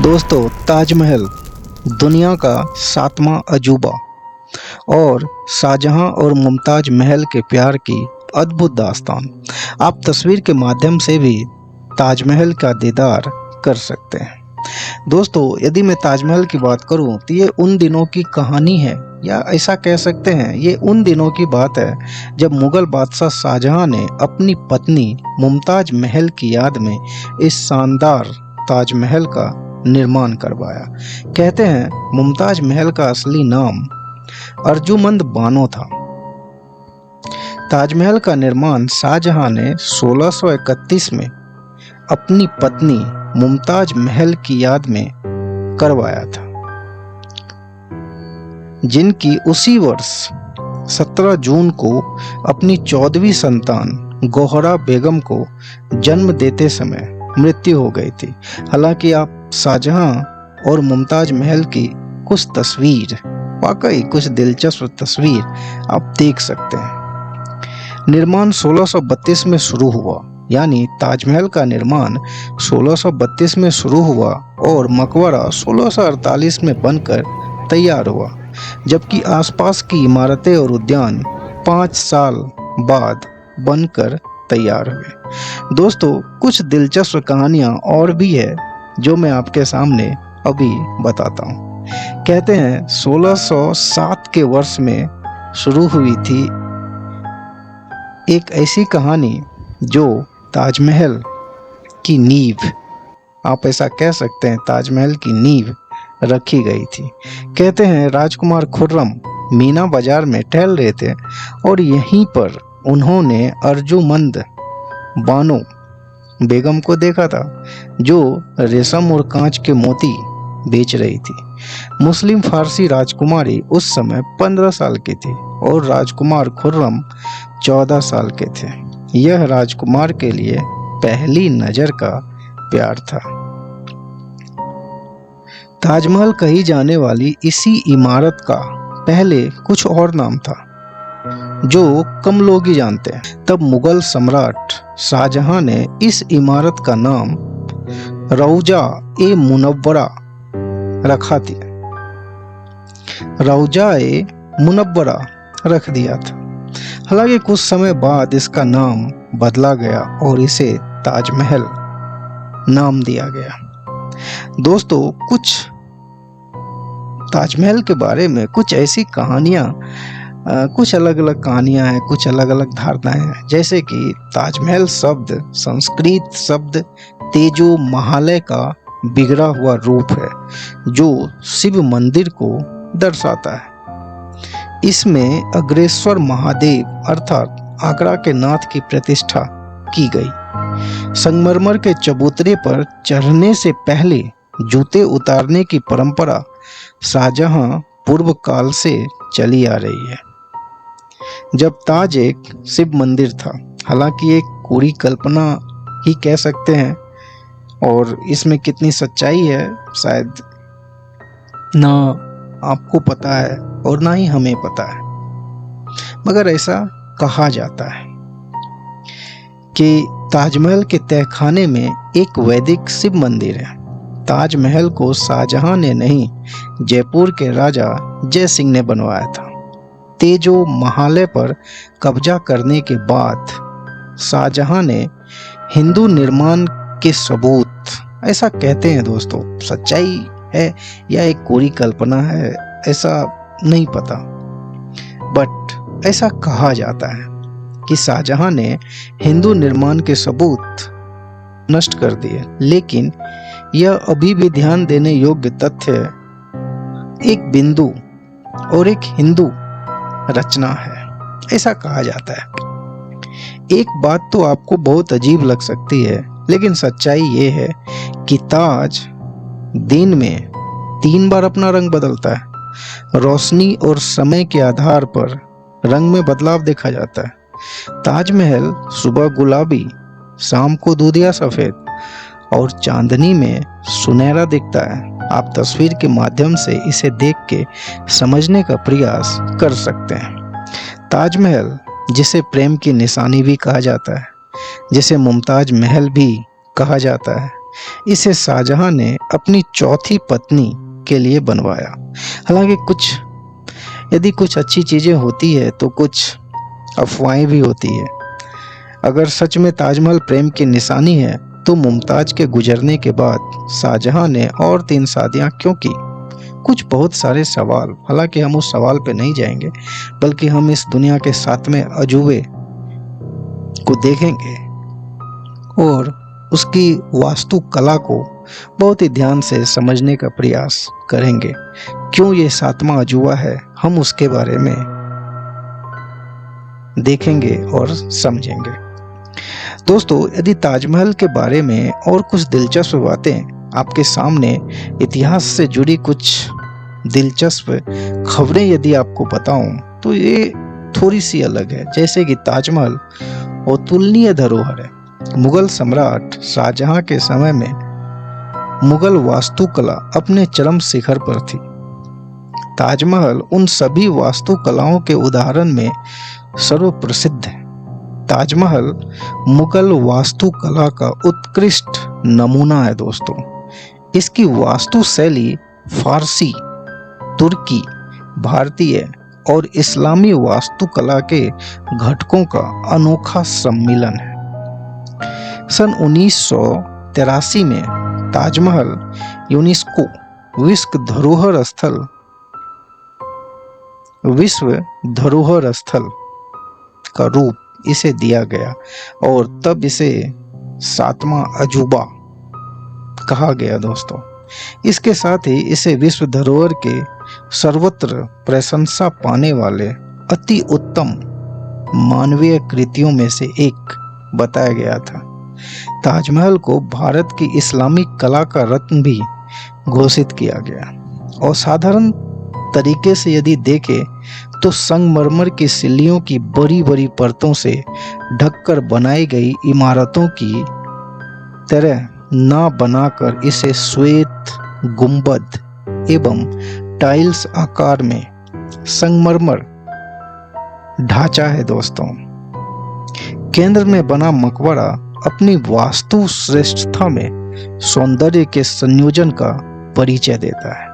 दोस्तों, ताजमहल दुनिया का 7वां अजूबा और शाहजहां और मुमताज महल के प्यार की अद्भुत दास्तान। आप तस्वीर के माध्यम से भी ताजमहल का दीदार कर सकते हैं। दोस्तों, यदि मैं ताजमहल की बात करूं तो ये उन दिनों की कहानी है, या ऐसा कह सकते हैं ये उन दिनों की बात है जब मुगल बादशाह शाहजहां ने अपनी पत्नी मुमताज महल की याद में इस शानदार ताजमहल का निर्माण करवाया। कहते हैं मुमताज महल का असली नाम अर्जुमंद बानो था। ताजमहल का निर्माण शाहजहां ने 1631 में अपनी पत्नी मुमताज महल की याद में करवाया था, जिनकी उसी वर्ष 17 जून को अपनी 14वीं संतान गौहरा बेगम को जन्म देते समय मृत्यु हो गई थी। हालांकि आप शाहजहां और मुमताज महल की कुछ तस्वीर, वाकई कुछ दिलचस्प तस्वीर आप देख सकते हैं। निर्माण 1632 में शुरू हुआ, यानी ताजमहल का निर्माण 1632 में शुरू हुआ और मकबरा 1648 में बनकर तैयार हुआ, जबकि आसपास की इमारतें और उद्यान 5 साल बाद बनकर तैयार हुए। दोस्तों, कुछ दिलचस्प कहानियां और भी है जो मैं आपके सामने अभी बताता हूँ। कहते हैं 1607 के वर्ष में शुरू हुई थी एक ऐसी कहानी जो ताजमहल की नींव, आप ऐसा कह सकते हैं ताजमहल की नींव रखी गई थी। कहते हैं राजकुमार खुर्रम मीना बाजार में टहल रहे थे और यहीं पर उन्होंने अर्जुमंद बानो बेगम को देखा था, जो रेशम और कांच के मोती बेच रही थी। मुस्लिम फारसी राजकुमारी उस समय 15 साल की थी और राजकुमार खुर्रम 14 साल के थे। यह राजकुमार के लिए पहली नजर का प्यार था। ताजमहल कही जाने वाली इसी इमारत का पहले कुछ और नाम था जो कम लोग ही जानते हैं। तब मुगल सम्राट शाहजहां ने इस इमारत का नाम रौजा ए मुनव्वरा रखा था, रौजा ए मुनव्वरा रख दिया था। हालांकि कुछ समय बाद इसका नाम बदला गया और इसे ताजमहल नाम दिया गया। दोस्तों, कुछ ताजमहल के बारे में कुछ ऐसी कहानियां, कुछ अलग अलग कहानियां हैं, कुछ अलग अलग धारणाएं हैं। जैसे कि ताजमहल शब्द संस्कृत शब्द तेजो महालय का बिगड़ा हुआ रूप है, जो शिव मंदिर को दर्शाता है। इसमें अग्रेश्वर महादेव अर्थात आगरा के नाथ की प्रतिष्ठा की गई। संगमरमर के चबूतरे पर चढ़ने से पहले जूते उतारने की परंपरा शाहजहां पूर्व काल से चली आ रही है। जब ताज एक शिव मंदिर था, हालांकि एक कोरी कल्पना ही कह सकते हैं, और इसमें कितनी सच्चाई है शायद ना आपको पता है और ना ही हमें पता है, मगर ऐसा कहा जाता है कि ताजमहल के तहखाने में एक वैदिक शिव मंदिर है। ताजमहल को शाहजहां ने नहीं, जयपुर के राजा जय सिंह ने बनवाया था। तेजो महालय पर कब्जा करने के बाद शाहजहां ने हिंदू निर्माण के सबूत, ऐसा कहते हैं दोस्तों, सच्चाई है या एक कोरी कल्पना है ऐसा नहीं पता, बट ऐसा कहा जाता है कि शाहजहां ने हिंदू निर्माण के सबूत नष्ट कर दिए। लेकिन यह अभी भी ध्यान देने योग्य तथ्य एक बिंदु और एक हिंदू रचना है, ऐसा कहा जाता है। एक बात तो आपको बहुत अजीब लग सकती है, लेकिन सच्चाई ये है कि ताज दिन में 3 बार अपना रंग बदलता है। रोशनी और समय के आधार पर रंग में बदलाव देखा जाता है। ताजमहल सुबह गुलाबी, शाम को दूधिया सफेद और चांदनी में सुनहरा दिखता है। आप तस्वीर के माध्यम से इसे देख के समझने का प्रयास कर सकते हैं। ताजमहल, जिसे प्रेम की निशानी भी कहा जाता है, जिसे मुमताज महल भी कहा जाता है, इसे शाहजहां ने अपनी चौथी पत्नी के लिए बनवाया। हालांकि यदि कुछ अच्छी चीजें होती है तो कुछ अफवाहें भी होती है। अगर सच में ताजमहल प्रेम की निशानी है तो मुमताज के गुजरने के बाद शाहजहां ने और 3 शादियां क्यों की? कुछ बहुत सारे सवाल। हालांकि हम उस सवाल पे नहीं जाएंगे, बल्कि हम इस दुनिया के 7वें अजूबे को देखेंगे और उसकी वास्तुकला को बहुत ही ध्यान से समझने का प्रयास करेंगे। क्यों ये 7वां अजूबा है, हम उसके बारे में देखेंगे और समझेंगे। दोस्तों, यदि ताजमहल के बारे में और कुछ दिलचस्प बातें आपके सामने, इतिहास से जुड़ी कुछ दिलचस्प खबरें यदि आपको बताऊं तो ये थोड़ी सी अलग है। जैसे कि ताजमहल अतुलनीय धरोहर है। मुगल सम्राट शाहजहां के समय में मुगल वास्तुकला अपने चरम शिखर पर थी। ताजमहल उन सभी वास्तुकलाओं के उदाहरण में सर्वप्रसिद्ध है। ताजमहल मुगल वास्तुकला का उत्कृष्ट नमूना है दोस्तों। इसकी वास्तु शैली फारसी, तुर्की, भारतीय और इस्लामी वास्तुकला के घटकों का अनोखा सम्मिलन है। सन 1983 में ताजमहल यूनेस्को विश्व धरोहर स्थल का रूप इसे दिया गया और तब इसे 7वां अजूबा कहा गया दोस्तों। इसके साथ ही इसे विश्व धरोहर के सर्वत्र प्रशंसा पाने वाले अति उत्तम मानवीय कृतियों में से एक बताया गया था। ताजमहल को भारत की इस्लामिक कला का रत्न भी घोषित किया गया। और साधारण तरीके से यदि देखें तो संगमरमर की सिल्लियों की बड़ी बड़ी परतों से ढककर बनाई गई इमारतों की तरह ना बनाकर इसे श्वेत गुंबद एवं टाइल्स आकार में संगमरमर ढांचा है दोस्तों। केंद्र में बना मकबरा अपनी वास्तु श्रेष्ठता में सौंदर्य के संयोजन का परिचय देता है।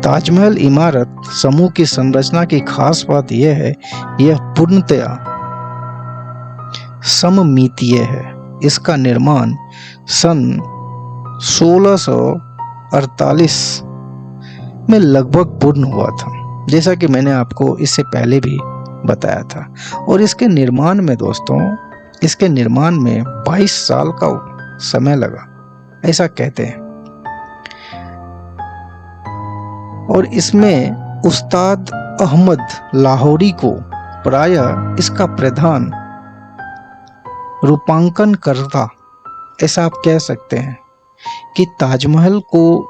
ताजमहल इमारत समूह की संरचना की खास बात यह है, यह पूर्णतया सममितीय है। इसका निर्माण सन 1648 में लगभग पूर्ण हुआ था, जैसा कि मैंने आपको इससे पहले भी बताया था। और इसके निर्माण में दोस्तों, इसके निर्माण में 22 साल का समय लगा, ऐसा कहते हैं। और इसमें उस्ताद अहमद लाहौरी को प्रायः इसका प्रधान रूपांकन करता, ऐसा आप कह सकते हैं कि ताजमहल को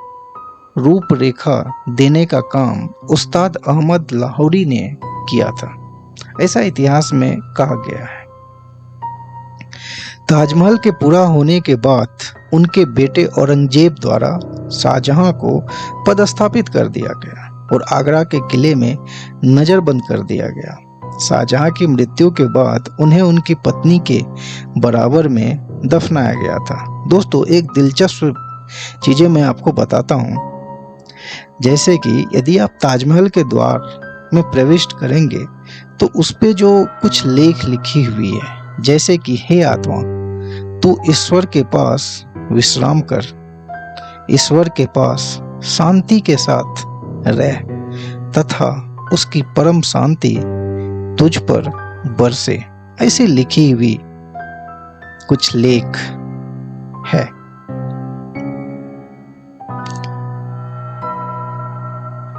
रूपरेखा देने का काम उस्ताद अहमद लाहौरी ने किया था, ऐसा इतिहास में कहा गया है। ताजमहल के पूरा होने के बाद उनके बेटे औरंगजेब द्वारा शाहजहां को पदस्थापित कर दिया गया और आगरा के किले में नजरबंद कर दिया गया। शाहजहां की मृत्यु के बाद उन्हें उनकी पत्नी के बराबर में दफनाया गया था। दोस्तों, एक दिलचस्प चीजें मैं आपको बताता हूँ। जैसे कि यदि आप ताजमहल के द्वार में प्रविष्ट करेंगे तो उस पे जो कुछ लेख लिखी हुई है, जैसे कि हे आत्मा, तू ईश्वर के पास विश्राम कर, ईश्वर के पास शांति के साथ रह तथा उसकी परम शांति तुझ पर बरसे, ऐसी लिखी हुई कुछ लेख है।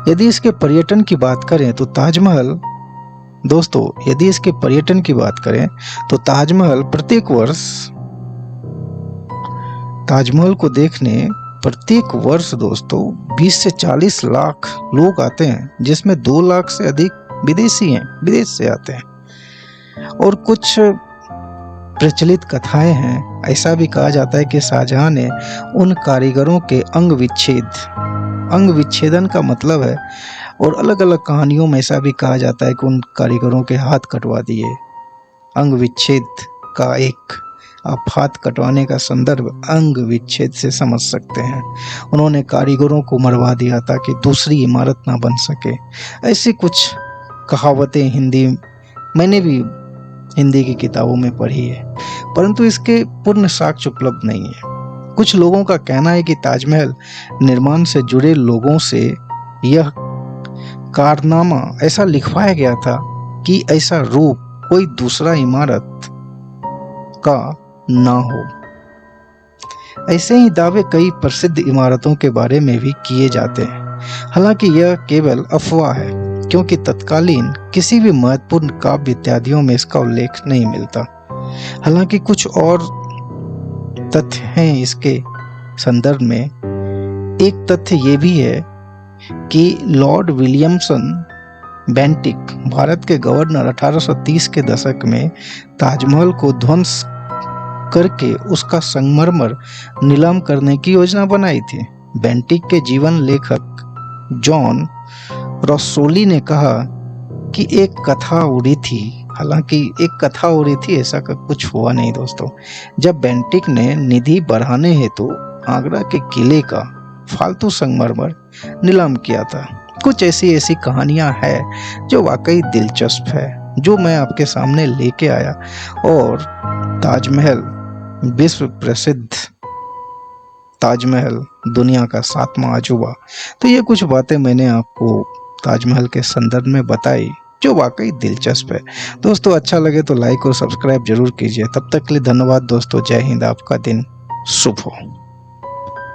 यदि इसके पर्यटन की बात करें तो ताजमहल, दोस्तों, यदि इसके पर्यटन की बात करें तो ताजमहल प्रत्येक वर्ष, ताजमहल को देखने प्रत्येक वर्ष दोस्तों 20 से 40 लाख लोग आते हैं, जिसमें 2 लाख से अधिक विदेशी हैं, विदेश से आते हैं। और कुछ प्रचलित कथाएं हैं, ऐसा भी कहा जाता है कि शाहजहां ने उन कारीगरों के अंग विच्छेदन का मतलब है, और अलग अलग कहानियों में ऐसा भी कहा जाता है कि उन कारीगरों के हाथ कटवा दिए। अंग विच्छेद का एक आप हाथ कटवाने का संदर्भ अंग विच्छेद से समझ सकते हैं। उन्होंने कारीगरों को मरवा दिया ताकि दूसरी इमारत ना बन सके। ऐसी कुछ कहावतें मैंने भी हिंदी की किताबों में पढ़ी है, परंतु इसके पूर्ण साक्ष्य उपलब्ध नहीं है। कुछ लोगों का कहना है कि ताजमहल निर्माण से जुड़े लोगों से यह कारनामा ऐसा लिखवाया गया था कि ऐसा रूप कोई दूसरा इमारत का ना हो। ऐसे ही दावे कई प्रसिद्ध इमारतों के बारे में भी किए जाते हैं। हालांकि यह केवल अफवाह है, क्योंकि तत्कालीन किसी भी महत्वपूर्ण काव्य इत्यादियों में इसका उल्लेख नहीं मिलता। हालांकि कुछ और तथ्य हैं इसके संदर्भ में। एक तथ्य ये भी है कि लॉर्ड विलियमसन बेंटिक, भारत के गवर्नर, 1830 के दशक में ताजमहल को ध्वंस करके उसका संगमरमर नीलाम करने की योजना बनाई थी। बेंटिक के जीवन लेखक जॉन रसोली ने कहा कि एक कथा उड़ी थी। हालांकि एक कथा उड़ी थी, ऐसा कुछ हुआ नहीं दोस्तों। जब बेंटिक ने निधि बढ़ाने हेतु आगरा के किले का फालतू संगमरमर नीलाम किया था। कुछ ऐसी कहानियां हैं जो वाकई दिलचस्प है, जो मैं आपके सामने लेके आया। और ताजमहल, विश्व प्रसिद्ध ताजमहल, दुनिया का 7वां अजूबा। तो ये कुछ बातें मैंने आपको ताजमहल के संदर्भ में बताई जो वाकई दिलचस्प है। दोस्तों अच्छा लगे तो लाइक और सब्सक्राइब जरूर कीजिए। तब तक के लिए धन्यवाद दोस्तों। जय हिंद। आपका दिन शुभ हो।